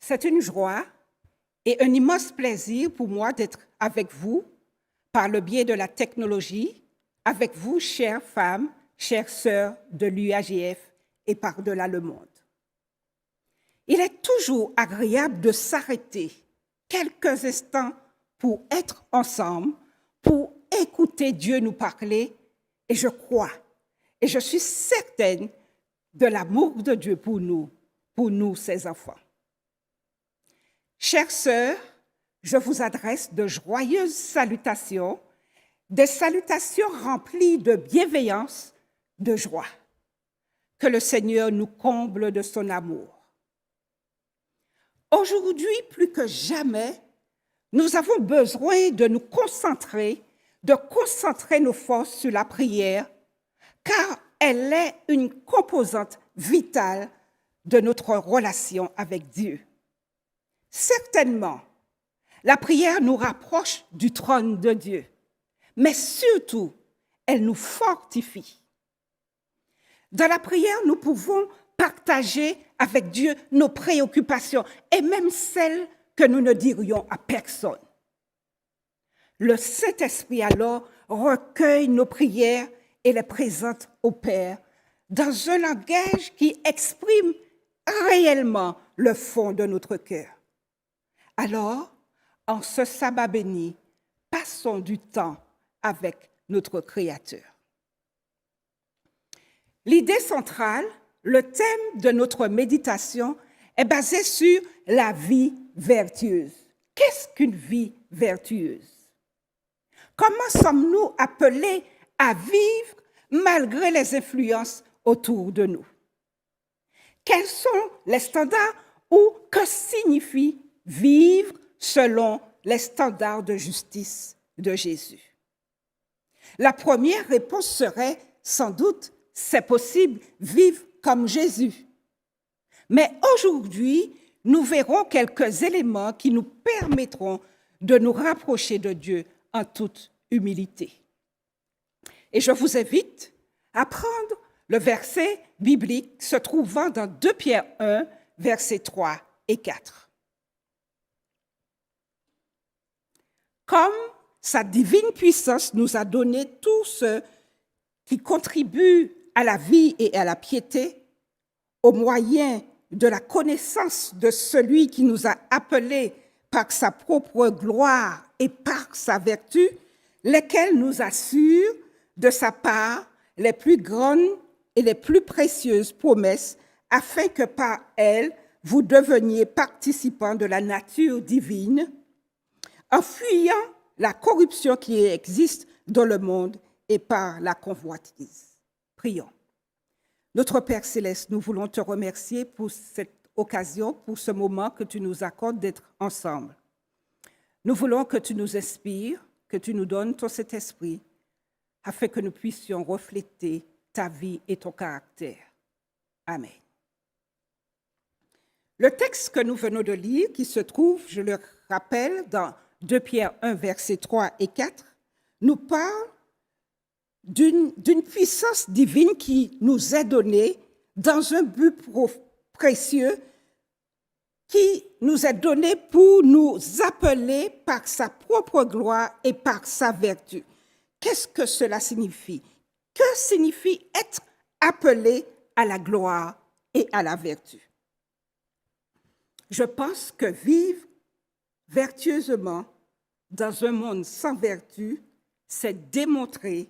C'est une joie et un immense plaisir pour moi d'être avec vous par le biais de la technologie, avec vous, chères femmes, chères sœurs de l'UAGF et par-delà le monde. Il est toujours agréable de s'arrêter quelques instants pour être ensemble, pour écouter Dieu nous parler, et je crois, et je suis certaine de l'amour de Dieu pour nous, ses enfants. Chères sœurs, je vous adresse de joyeuses salutations, des salutations remplies de bienveillance, de joie. Que le Seigneur nous comble de son amour. Aujourd'hui, plus que jamais, nous avons besoin de nous concentrer, de concentrer nos forces sur la prière, car elle est une composante vitale de notre relation avec Dieu. Certainement, la prière nous rapproche du trône de Dieu, mais surtout, elle nous fortifie. Dans la prière, nous pouvons partager avec Dieu nos préoccupations et même celles que nous ne dirions à personne. Le Saint-Esprit alors recueille nos prières et les présente au Père dans un langage qui exprime réellement le fond de notre cœur. Alors, en ce sabbat béni, passons du temps avec notre Créateur. L'idée centrale, le thème de notre méditation est basé sur la vie vertueuse. Qu'est-ce qu'une vie vertueuse? Comment sommes-nous appelés à vivre malgré les influences autour de nous? Quels sont les standards ou que signifie vivre selon les standards de justice de Jésus? La première réponse serait sans doute, c'est possible, vivre comme Jésus. Mais aujourd'hui, nous verrons quelques éléments qui nous permettront de nous rapprocher de Dieu en toute humilité. Et je vous invite à prendre le verset biblique se trouvant dans 2 Pierre 1, versets 3 et 4. Comme sa divine puissance nous a donné tout ce qui contribue à la vie et à la piété, au moyen de la connaissance de celui qui nous a appelés par sa propre gloire et par sa vertu, lesquels nous assurent de sa part les plus grandes et les plus précieuses promesses, afin que par elles, vous deveniez participants de la nature divine, en fuyant la corruption qui existe dans le monde et par la convoitise. Prions. Notre Père céleste, nous voulons te remercier pour cette occasion, pour ce moment que tu nous accordes d'être ensemble. Nous voulons que tu nous inspires, que tu nous donnes ton Saint-Esprit, afin que nous puissions refléter ta vie et ton caractère. Amen. Le texte que nous venons de lire, qui se trouve, je le rappelle, dans 2 Pierre 1, versets 3 et 4, nous parle d'une puissance divine qui nous est donnée dans un but précieux qui nous est donné pour nous appeler par sa propre gloire et par sa vertu. Qu'est-ce que cela signifie? Que signifie être appelé à la gloire et à la vertu? Je pense que vivre vertueusement dans un monde sans vertu, c'est démontrer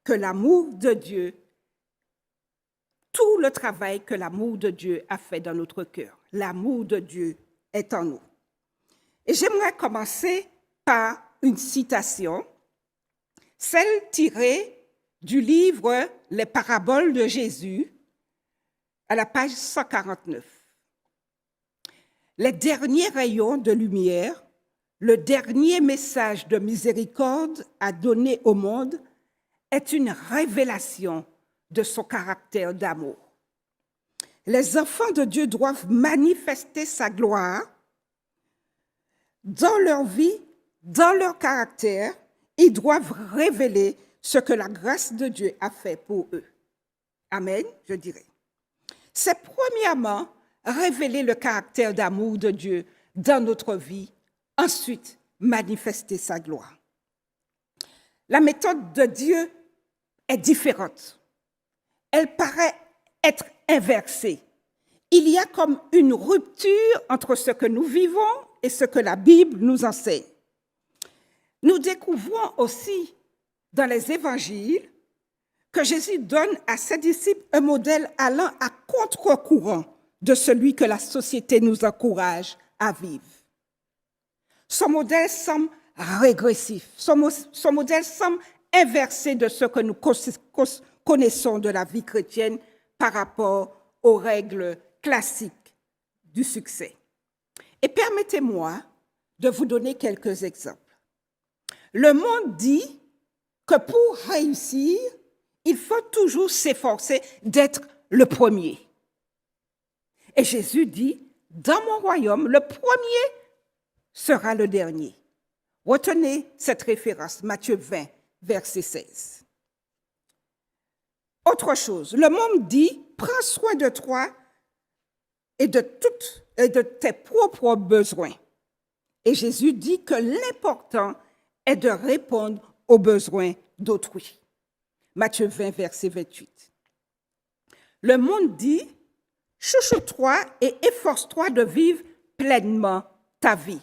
que l'amour de Dieu, tout le travail que l'amour de Dieu a fait dans notre cœur, l'amour de Dieu est en nous. Et j'aimerais commencer par une citation, celle tirée du livre Les paraboles de Jésus, à la page 149. Les derniers rayons de lumière, le dernier message de miséricorde à donner au monde est une révélation de son caractère d'amour. Les enfants de Dieu doivent manifester sa gloire dans leur vie, dans leur caractère. Ils doivent révéler ce que la grâce de Dieu a fait pour eux. Amen, je dirais. C'est premièrement révéler le caractère d'amour de Dieu dans notre vie, ensuite manifester sa gloire. La méthode de Dieu est différente. Elle paraît être inversée. Il y a comme une rupture entre ce que nous vivons et ce que la Bible nous enseigne. Nous découvrons aussi dans les évangiles que Jésus donne à ses disciples un modèle allant à contre-courant de celui que la société nous encourage à vivre. Son modèle semble régressif, son modèle semble inversé de ce que nous connaissons de la vie chrétienne par rapport aux règles classiques du succès. Et permettez-moi de vous donner quelques exemples. Le monde dit que pour réussir, il faut toujours s'efforcer d'être le premier. Et Jésus dit, dans mon royaume, le premier sera le dernier. Retenez cette référence, Matthieu 20, verset 16. Autre chose, le monde dit, prends soin de toi et de tes propres besoins. Et Jésus dit que l'important est de répondre aux besoins d'autrui. Matthieu 20, verset 28. Le monde dit, chouchoute-toi et efforce-toi de vivre pleinement ta vie.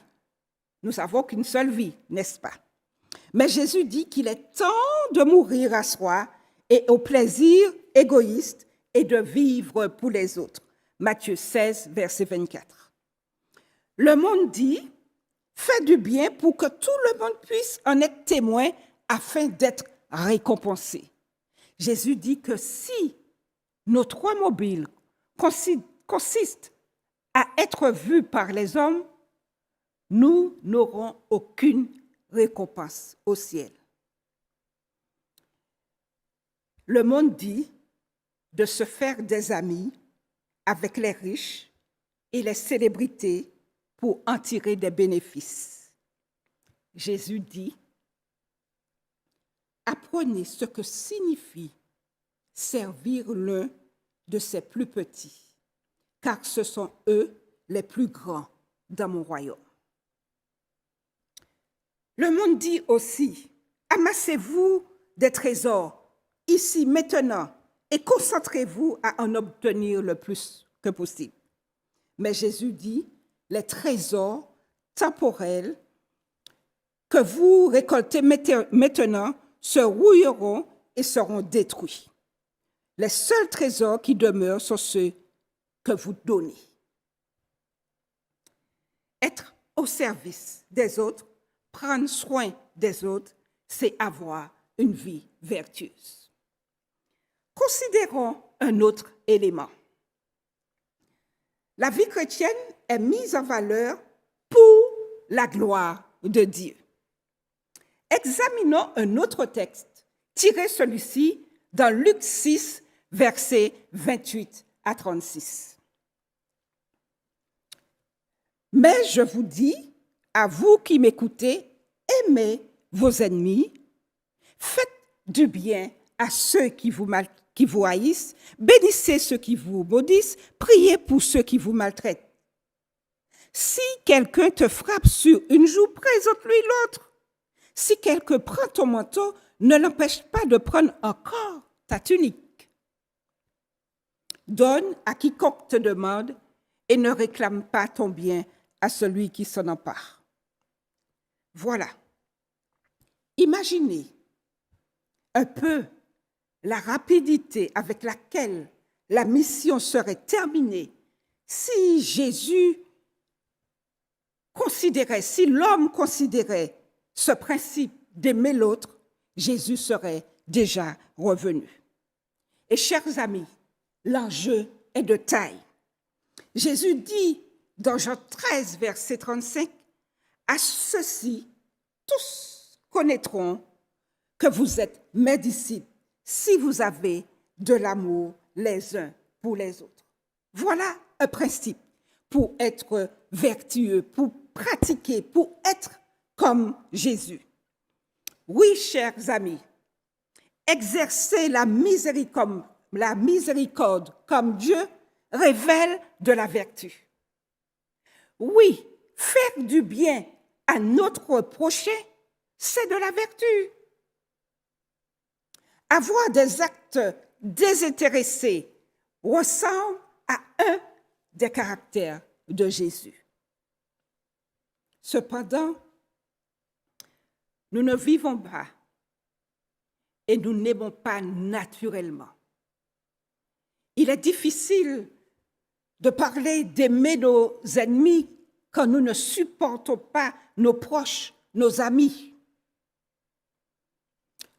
Nous n'avons qu'une seule vie, n'est-ce pas? Mais Jésus dit qu'il est temps de mourir à soi et au plaisir égoïste et de vivre pour les autres. Matthieu 16, verset 24. Le monde dit, fais du bien pour que tout le monde puisse en être témoin afin d'être récompensé. Jésus dit que si notre automobile consiste à être vu par les hommes, nous n'aurons aucune récompense au ciel. Le monde dit de se faire des amis avec les riches et les célébrités pour en tirer des bénéfices. Jésus dit, apprenez ce que signifie servir l'un de ses plus petits, car ce sont eux les plus grands dans mon royaume. Le monde dit aussi, amassez-vous des trésors ici maintenant et concentrez-vous à en obtenir le plus que possible. Mais Jésus dit, les trésors temporels que vous récoltez maintenant se rouilleront et seront détruits. Les seuls trésors qui demeurent sont ceux que vous donnez. Être au service des autres, prendre soin des autres, c'est avoir une vie vertueuse. Considérons un autre élément. La vie chrétienne est mise en valeur pour la gloire de Dieu. Examinons un autre texte, tirez celui-ci dans Luc 6, versets 28 à 36. Mais je vous dis, à vous qui m'écoutez, aimez vos ennemis, faites du bien à ceux qui vous haïssent, bénissez ceux qui vous maudissent, priez pour ceux qui vous maltraitent. Si quelqu'un te frappe sur une joue, présente-lui l'autre. Si quelqu'un prend ton manteau, ne l'empêche pas de prendre encore ta tunique. Donne à quiconque te demande et ne réclame pas ton bien à celui qui s'en empare. Voilà. Imaginez un peu la rapidité avec laquelle la mission serait terminée si si l'homme considérait ce principe d'aimer l'autre, Jésus serait déjà revenu. Et chers amis, l'enjeu est de taille. Jésus dit dans Jean 13, verset 35, « À ceux-ci, tous connaîtront que vous êtes mes disciples si vous avez de l'amour les uns pour les autres. » Voilà un principe pour être vertueux, pour pratiquer, pour être comme Jésus. Oui, chers amis, exercer la miséricorde comme Dieu révèle de la vertu. Oui, faire du bien à notre prochain, c'est de la vertu. Avoir des actes désintéressés ressemble à un des caractères de Jésus. Cependant, nous ne vivons pas et nous n'aimons pas naturellement. Il est difficile de parler d'aimer nos ennemis quand nous ne supportons pas nos proches, nos amis.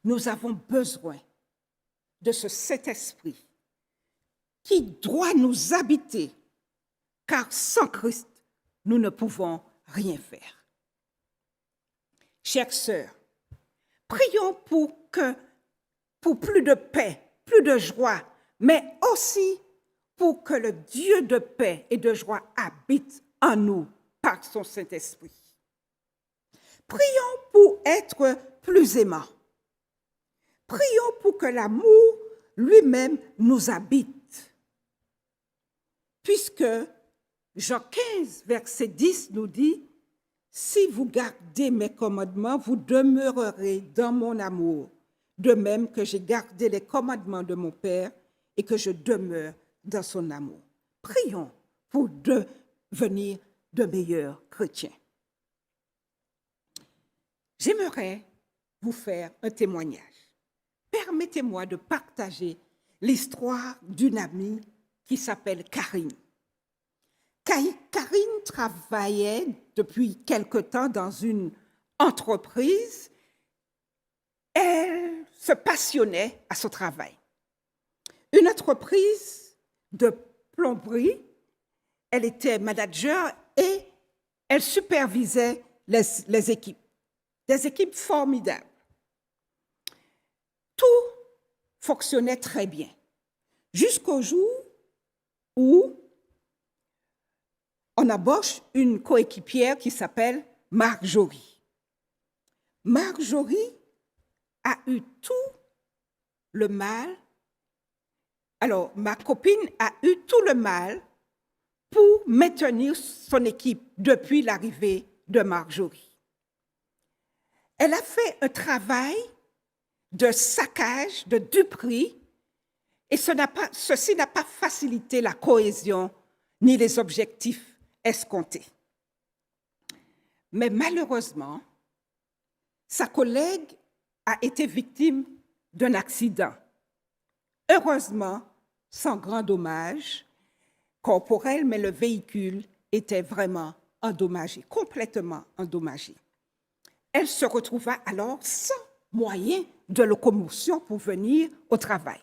Nous avons besoin de ce Saint-Esprit qui doit nous habiter, car sans Christ, nous ne pouvons rien faire. Chères sœurs, prions pour plus de paix, plus de joie, mais aussi pour que le Dieu de paix et de joie habite en nous par son Saint-Esprit. Prions pour être plus aimants. Prions pour que l'amour lui-même nous habite. Puisque Jean 15, verset 10 nous dit, « Si vous gardez mes commandements, vous demeurerez dans mon amour, de même que j'ai gardé les commandements de mon Père et que je demeure dans son amour. » Prions pour devenir de meilleurs chrétiens. J'aimerais vous faire un témoignage. Permettez-moi de partager l'histoire d'une amie qui s'appelle Karine. Karine travaillait depuis quelque temps dans une entreprise. Elle se passionnait à ce travail. Une entreprise de plomberie, elle était manager et elle supervisait les équipes, des équipes formidables. Tout fonctionnait très bien, jusqu'au jour où on embauche une coéquipière qui s'appelle Marjorie. Marjorie a eu tout le mal. Alors, ma copine a eu tout le mal pour maintenir son équipe depuis l'arrivée de Marjorie. Elle a fait un travail de saccage, de duperie, et ceci n'a pas facilité la cohésion ni les objectifs escomptés. Mais malheureusement, sa collègue a été victime d'un accident. Heureusement, sans grand dommage corporel, mais le véhicule était vraiment endommagé, complètement endommagé. Elle se retrouva alors sans moyen de locomotion pour venir au travail.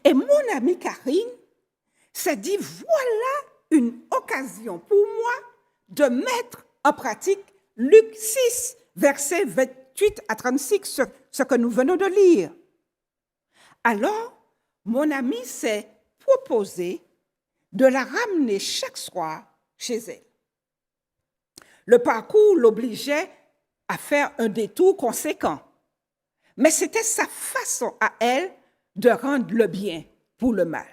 Et mon amie Karine s'est dit, voilà une occasion pour moi de mettre en pratique Luc 6, versets 28 à 36, ce que nous venons de lire. Alors, mon amie s'est proposé de la ramener chaque soir chez elle. Le parcours l'obligeait à faire un détour conséquent, mais c'était sa façon à elle de rendre le bien pour le mal.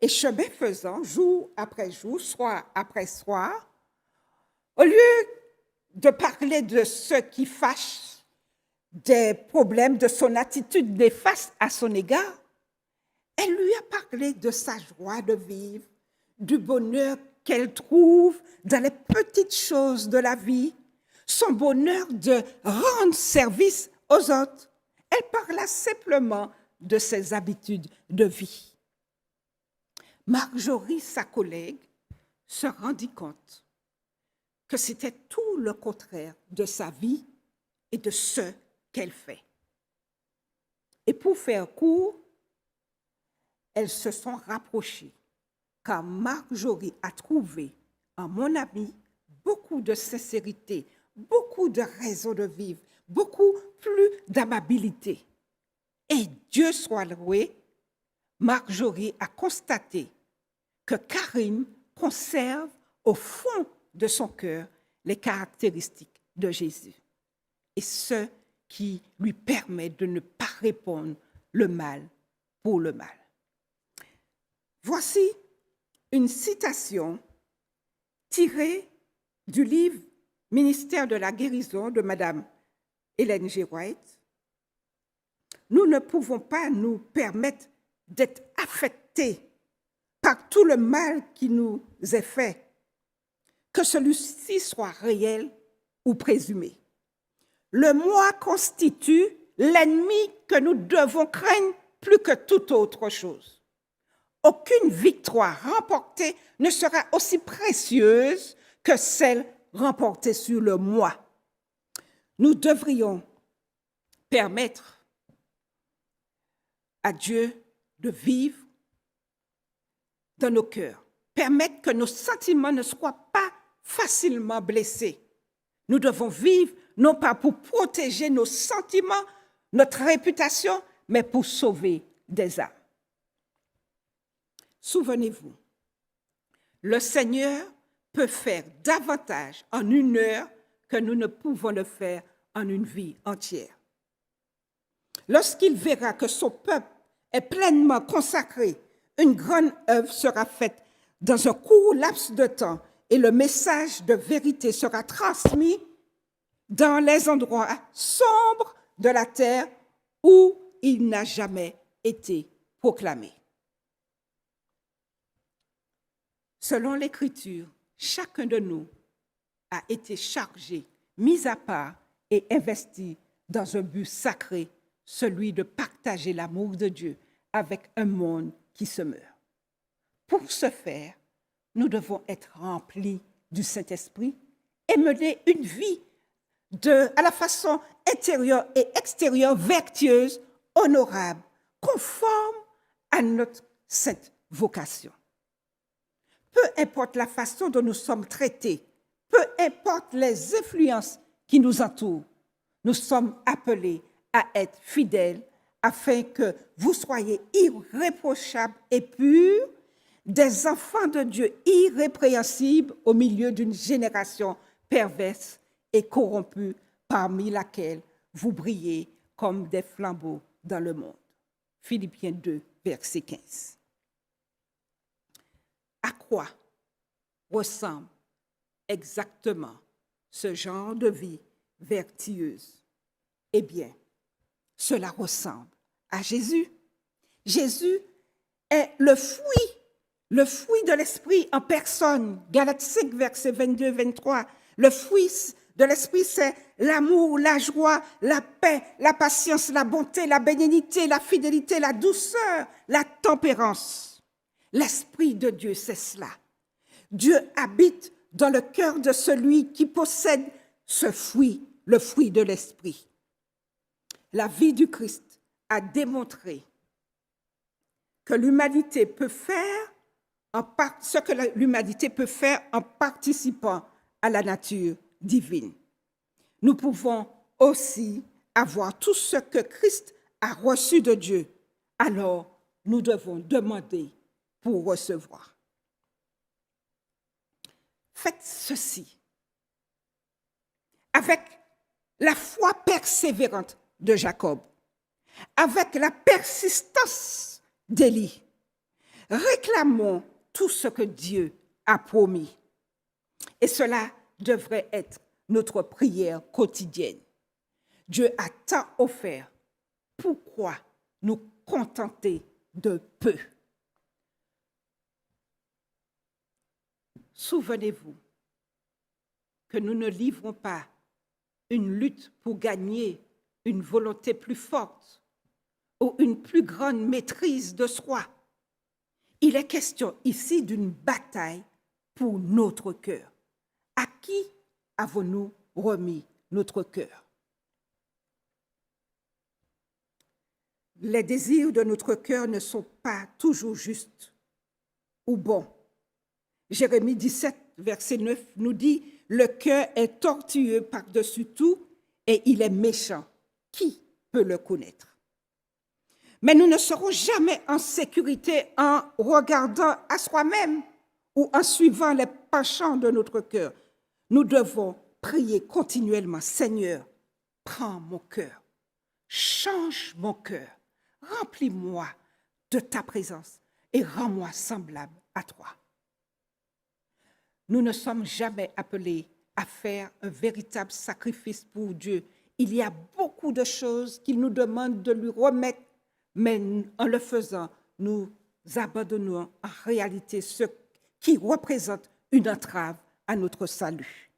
Et chemin faisant, jour après jour, soir après soir, au lieu de parler de ce qui fâche, des problèmes, de son attitude néfaste à son égard, elle lui a parlé de sa joie de vivre, du bonheur qu'elle trouve dans les petites choses de la vie, son bonheur de rendre service aux autres. Elle parla simplement de ses habitudes de vie. Marjorie, sa collègue, se rendit compte que c'était tout le contraire de sa vie et de ce qu'elle fait. Et pour faire court, elles se sont rapprochées, car Marjorie a trouvé en mon ami beaucoup de sincérité, beaucoup de raisons de vivre, beaucoup plus d'amabilité. Et Dieu soit loué, Marjorie a constaté que Karine conserve au fond de son cœur les caractéristiques de Jésus, et ce qui lui permet de ne pas répondre le mal pour le mal. Voici une citation tirée du livre Ministère de la guérison de Madame Ellen G. White. Nous ne pouvons pas nous permettre d'être affectés par tout le mal qui nous est fait, que celui-ci soit réel ou présumé. Le moi constitue l'ennemi que nous devons craindre plus que toute autre chose. Aucune victoire remportée ne sera aussi précieuse que celle remportée sur le moi. Nous devrions permettre à Dieu de vivre dans nos cœurs, permettre que nos sentiments ne soient pas facilement blessés. Nous devons vivre non pas pour protéger nos sentiments, notre réputation, mais pour sauver des âmes. Souvenez-vous, le Seigneur peut faire davantage en une heure que nous ne pouvons le faire en une vie entière. Lorsqu'il verra que son peuple est pleinement consacré, une grande œuvre sera faite dans un court laps de temps et le message de vérité sera transmis dans les endroits sombres de la terre où il n'a jamais été proclamé. Selon l'Écriture, chacun de nous a été chargé, mis à part et investi dans un but sacré, celui de partager l'amour de Dieu avec un monde qui se meurt. Pour ce faire, nous devons être remplis du Saint-Esprit et mener une vie à la façon intérieure et extérieure vertueuse, honorable, conforme à notre sainte vocation. Peu importe la façon dont nous sommes traités, peu importe les influences qui nous entourent, nous sommes appelés à être fidèles afin que vous soyez irréprochables et purs, des enfants de Dieu irrépréhensibles au milieu d'une génération perverse et corrompue parmi laquelle vous brillez comme des flambeaux dans le monde. Philippiens 2, verset 15. À quoi ressemble exactement ce genre de vie vertueuse? Eh bien, cela ressemble à Jésus. Jésus est le fruit de l'esprit en personne. Galates 5, versets 22-23. Le fruit de l'esprit, c'est l'amour, la joie, la paix, la patience, la bonté, la bénignité, la fidélité, la douceur, la tempérance. L'esprit de Dieu, c'est cela. Dieu habite dans le cœur de celui qui possède ce fruit, le fruit de l'esprit. La vie du Christ a démontré que l'humanité peut faire ce que l'humanité peut faire en participant à la nature divine. Nous pouvons aussi avoir tout ce que Christ a reçu de Dieu. Alors, nous devons demander pour recevoir. Faites ceci avec la foi persévérante de Jacob, avec la persistance d'Élie. Réclamons tout ce que Dieu a promis. Et cela devrait être notre prière quotidienne. Dieu a tant offert. Pourquoi nous contenter de peu? Souvenez-vous que nous ne livrons pas une lutte pour gagner une volonté plus forte ou une plus grande maîtrise de soi. Il est question ici d'une bataille pour notre cœur. À qui avons-nous remis notre cœur? Les désirs de notre cœur ne sont pas toujours justes ou bons. Jérémie 17, verset 9 nous dit « Le cœur est tortueux par-dessus tout et il est méchant. Qui peut le connaître ?» Mais nous ne serons jamais en sécurité en regardant à soi-même ou en suivant les penchants de notre cœur. Nous devons prier continuellement, « Seigneur, prends mon cœur, change mon cœur, remplis-moi de ta présence, et rends-moi semblable à toi. Nous ne sommes jamais appelés à faire un véritable sacrifice pour Dieu. Il y a beaucoup de choses qu'il nous demande de lui remettre, mais en le faisant, nous abandonnons en réalité ce qui représente une entrave à notre salut.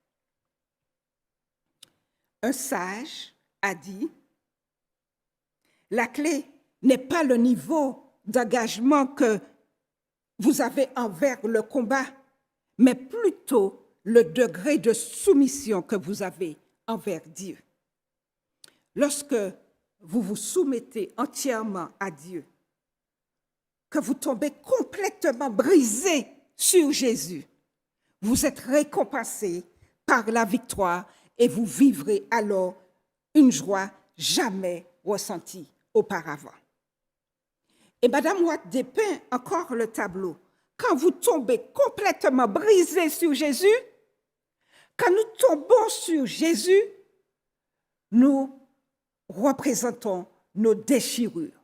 Un sage a dit, la clé n'est pas le niveau d'engagement que vous avez envers le combat, mais plutôt le degré de soumission que vous avez envers Dieu. Lorsque vous vous soumettez entièrement à Dieu, que vous tombez complètement brisé sur Jésus, vous êtes récompensé par la victoire et vous vivrez alors une joie jamais ressentie auparavant. Et Madame Watt dépeint encore le tableau. Quand vous tombez complètement brisé sur Jésus, quand nous tombons sur Jésus, nous représentons nos déchirures.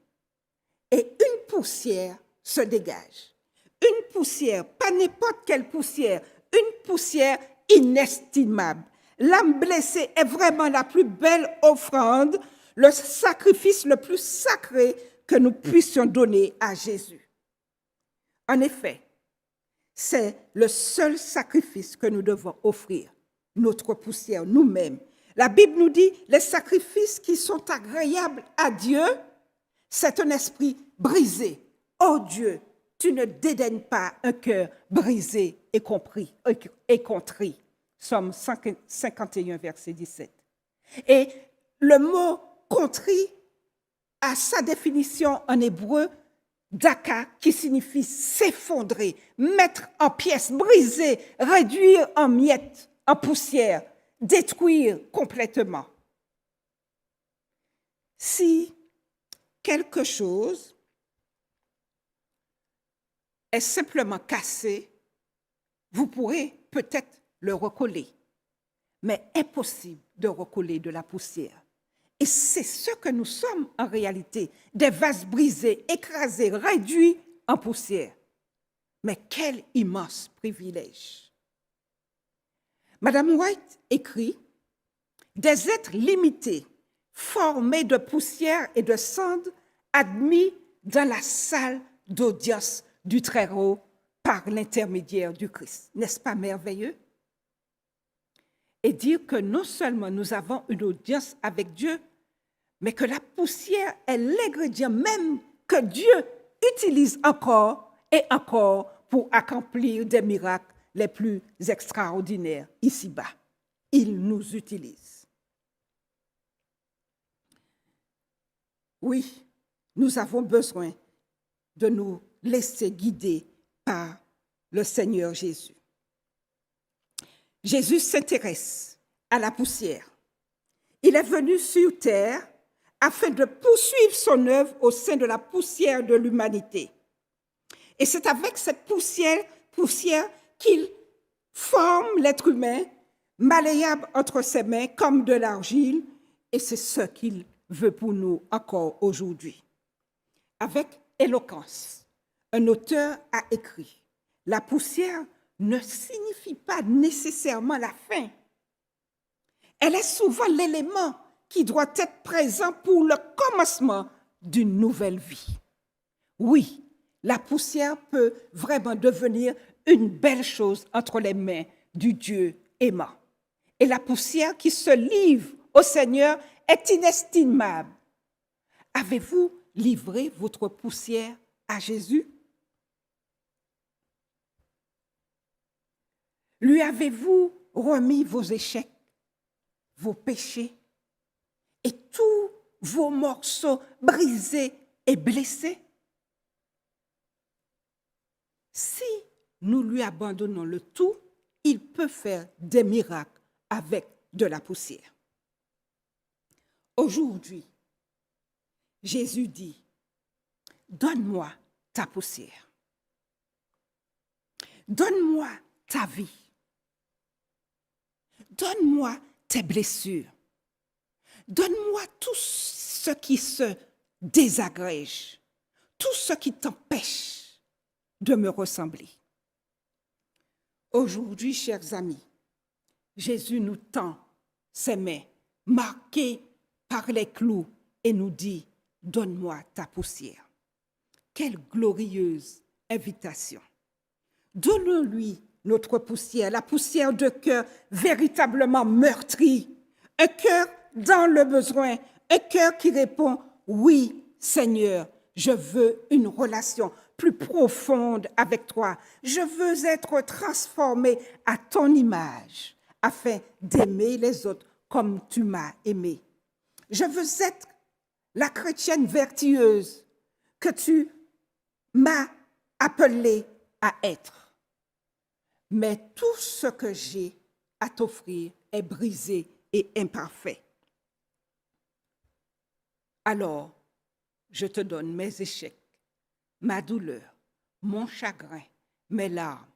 Et une poussière se dégage. Une poussière, pas n'importe quelle poussière, une poussière inestimable. L'âme blessée est vraiment la plus belle offrande, le sacrifice le plus sacré que nous puissions donner à Jésus. En effet, c'est le seul sacrifice que nous devons offrir, notre poussière, nous-mêmes. La Bible nous dit, les sacrifices qui sont agréables à Dieu, c'est un esprit brisé. Oh Dieu, tu ne dédaignes pas un cœur brisé et contrit. Psaume 51, verset 17. Et le mot contrit a sa définition en hébreu, daka, qui signifie s'effondrer, mettre en pièces, briser, réduire en miettes, en poussière, détruire complètement. Si quelque chose est simplement cassé, vous pourrez peut-être le recoller, mais impossible de recoller de la poussière. Et c'est ce que nous sommes en réalité, des vases brisés, écrasés, réduits en poussière. Mais quel immense privilège! Madame White écrit, des êtres limités, formés de poussière et de cendres, admis dans la salle d'audience du Très-Haut par l'intermédiaire du Christ. N'est-ce pas merveilleux? Et dire que non seulement nous avons une audience avec Dieu, mais que la poussière est l'ingrédient même que Dieu utilise encore et encore pour accomplir des miracles les plus extraordinaires ici-bas. Il nous utilise. Oui, nous avons besoin de nous laisser guider par le Seigneur Jésus. Jésus s'intéresse à la poussière. Il est venu sur terre afin de poursuivre son œuvre au sein de la poussière de l'humanité. Et c'est avec cette poussière qu'il forme l'être humain, malléable entre ses mains comme de l'argile, et c'est ce qu'il veut pour nous encore aujourd'hui. Avec éloquence, un auteur a écrit, la poussière ne signifie pas nécessairement la fin. Elle est souvent l'élément qui doit être présent pour le commencement d'une nouvelle vie. Oui, la poussière peut vraiment devenir une belle chose entre les mains du Dieu aimant. Et la poussière qui se livre au Seigneur est inestimable. Avez-vous livré votre poussière à Jésus? Lui avez-vous remis vos échecs, vos péchés et tous vos morceaux brisés et blessés? Si nous lui abandonnons le tout, il peut faire des miracles avec de la poussière. Aujourd'hui, Jésus dit, donne-moi ta poussière. Donne-moi ta vie. Donne-moi tes blessures. Donne-moi tout ce qui se désagrège, tout ce qui t'empêche de me ressembler. Aujourd'hui, chers amis, Jésus nous tend ses mains marquées par les clous et nous dit, donne-moi ta poussière. Quelle glorieuse invitation. Donnons-lui notre poussière, la poussière de cœur véritablement meurtri, un cœur dans le besoin, un cœur qui répond, oui, Seigneur, je veux une relation plus profonde avec toi. Je veux être transformé à ton image afin d'aimer les autres comme tu m'as aimé. Je veux être la chrétienne vertueuse que tu m'as appelée à être. Mais tout ce que j'ai à t'offrir est brisé et imparfait. Alors, je te donne mes échecs, ma douleur, mon chagrin, mes larmes.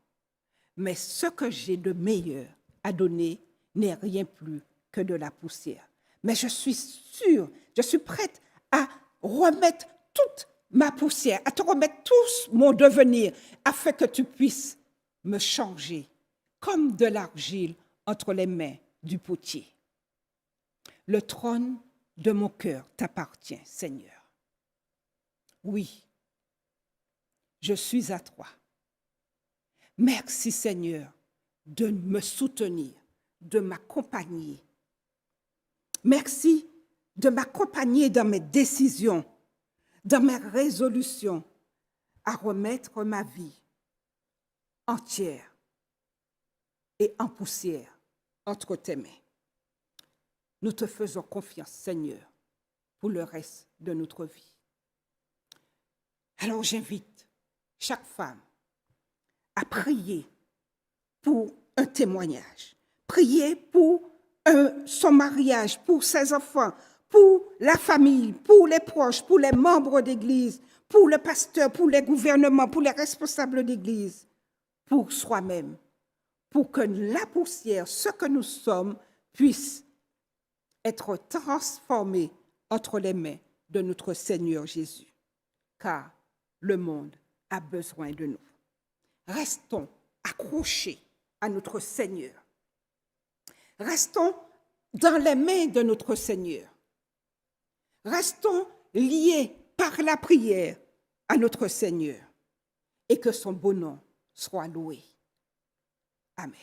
Mais ce que j'ai de meilleur à donner n'est rien plus que de la poussière. Mais je suis sûre, je suis prête à remettre toute ma poussière, à te remettre tout mon devenir, afin que tu puisses me changer comme de l'argile entre les mains du potier. Le trône de mon cœur t'appartient, Seigneur. Oui, je suis à toi. Merci, Seigneur, de me soutenir, de m'accompagner. Merci de m'accompagner dans mes décisions, dans mes résolutions, à remettre ma vie entière et en poussière entre tes mains. Nous te faisons confiance, Seigneur, pour le reste de notre vie. Alors j'invite chaque femme à prier pour un témoignage, prier pour son mariage, pour ses enfants, pour la famille, pour les proches, pour les membres d'église, pour le pasteur, pour les gouvernements, pour les responsables d'église, pour soi-même, pour que la poussière, ce que nous sommes, puisse être transformée entre les mains de notre Seigneur Jésus. Car le monde a besoin de nous. Restons accrochés à notre Seigneur. Restons dans les mains de notre Seigneur. Restons liés par la prière à notre Seigneur et que son beau nom soit loué. Amen.